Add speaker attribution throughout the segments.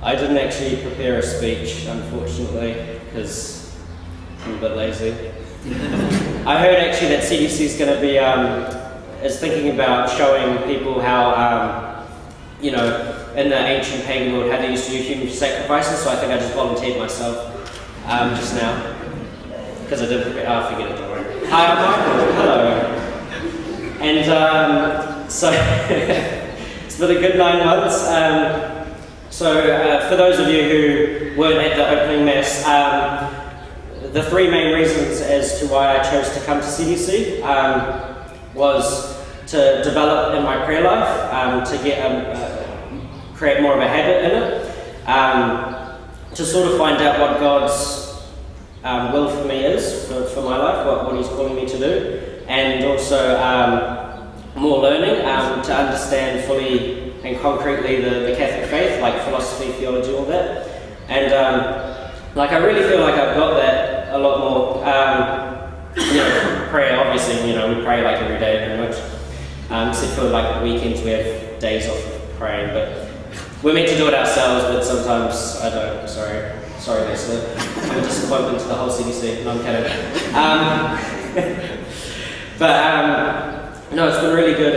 Speaker 1: I didn't actually prepare a speech, unfortunately, because I'm a bit lazy. I heard actually that CDC is going to be is thinking about showing people how in the ancient pagan world how they used to do human sacrifices. So I think I just volunteered myself just now because I didn't prepare. Oh, forget it, don't worry. Hi, I'm Michael. Hello. And so it's been a good 9 months. So for those of you who weren't at the opening mass, the three main reasons as to why I chose to come to CDC was to develop in my prayer life, to get create more of a habit in it, to sort of find out what God's will for me is for my life, what He's calling me to do, and also more learning to understand fully and concretely the Catholic faith, like philosophy, theology, all that. And I really feel like I've got that a lot more. Prayer, obviously, we pray like every day pretty much. Except for like weekends, we have days off of praying, but we're meant to do it ourselves, but sometimes I don't. Sorry, Lisa. I'm a disappointment to the whole CDC. No, I'm kidding. No, it's been really good.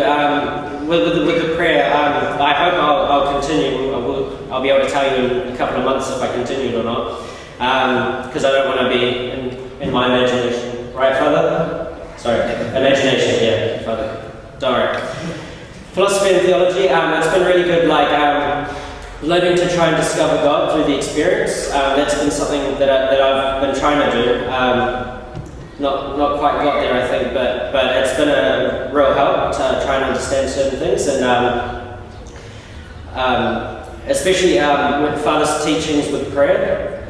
Speaker 1: With the prayer, I hope I'll continue. I'll be able to tell you in a couple of months if I continued or not. Because I don't want to be in my imagination. Right, Father? Sorry, imagination, yeah, Father. Don't worry. Philosophy and theology, it's been really good, learning to try and discover God through the experience. That's been something that I've been trying to do. Not quite got there, I think, but it's been a real help to try and understand certain things, and especially with Father's teachings with prayer,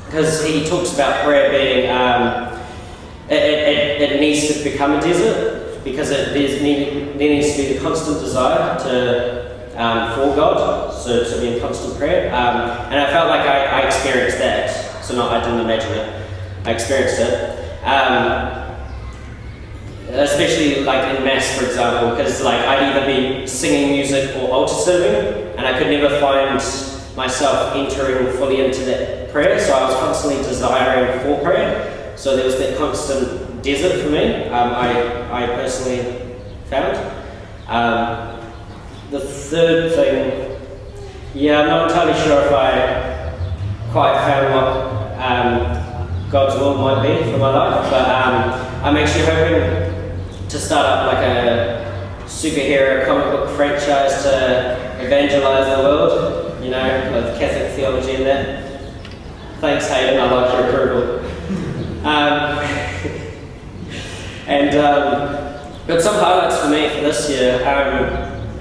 Speaker 1: because he talks about prayer being it needs to become a desert, because there needs to be the constant desire for God, so to be in constant prayer, and I felt like I experienced that. So I didn't imagine it. I experienced it, especially like in Mass, for example, because I'd either be singing music or altar serving, and I could never find myself entering fully into that prayer, so I was constantly desiring for prayer, so there was that constant desert for me, I personally found. The third thing, I'm not entirely sure if I quite found what God's will might be for my life, but I'm actually hoping to start up like a superhero comic book franchise to evangelize the world, with Catholic theology and that. Thanks, Hayden, I like your approval. But some highlights for me for this year,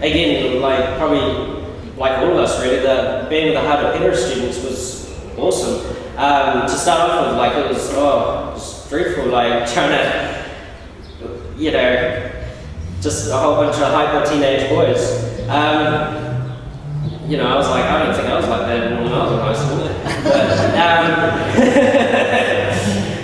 Speaker 1: again, probably like all of us really, being with the Heart of Peter students was awesome. To start off with, it was dreadful, trying to, just a whole bunch of hyper teenage boys. I was I don't think I was like that when I was in high school.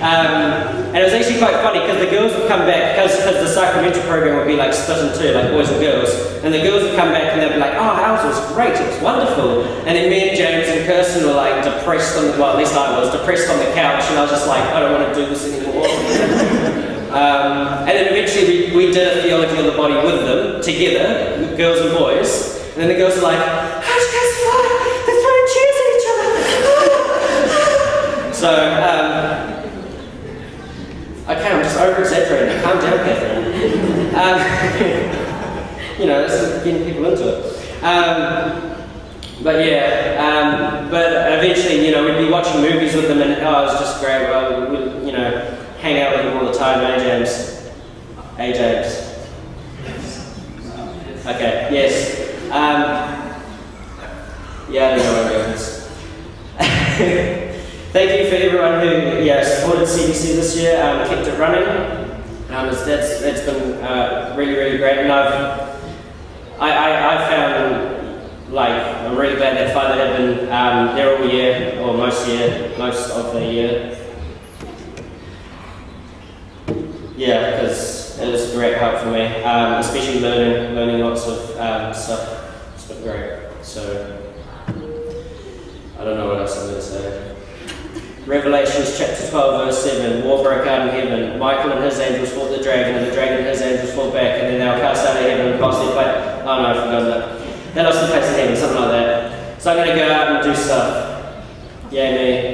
Speaker 1: And it was actually quite funny because the girls would come back, because the sacramental program would be split in two, boys and girls, and the girls would come back and they'd be like, oh, ours was great, it was wonderful. And then me and James and Kirsten were depressed at least I was depressed on the couch, and I was just I don't want to do this anymore. And then eventually we did a theology of the body with them, together, girls and boys, and then the girls were like, how'd you guys fly? They're throwing chairs at each other. So, okay, I'm just over-exaggerating. Calm down, Catherine. This is getting people into it. But eventually, we'd be watching movies with them, and it was just great. Well, we'd, hang out with them all the time. James. Hey, James. Okay. Yes. I don't know where I'm going with this. Thank you for everyone who supported CDC this year, kept it running. It's been really, really great, and I found I'm really glad that Father had been there all year, or most of the year. Yeah, because it was a great help for me, especially learning lots of stuff. It's been great. So I don't know what else I'm going to say. Revelations chapter 12 verse 7, war broke out in heaven. Michael and his angels fought the dragon, and the dragon and his angels fought back, and then they were cast out of heaven and lost their place. Oh no, I forgot that. They lost their place in heaven, something like that. So I'm going to go out and do stuff. Yay me.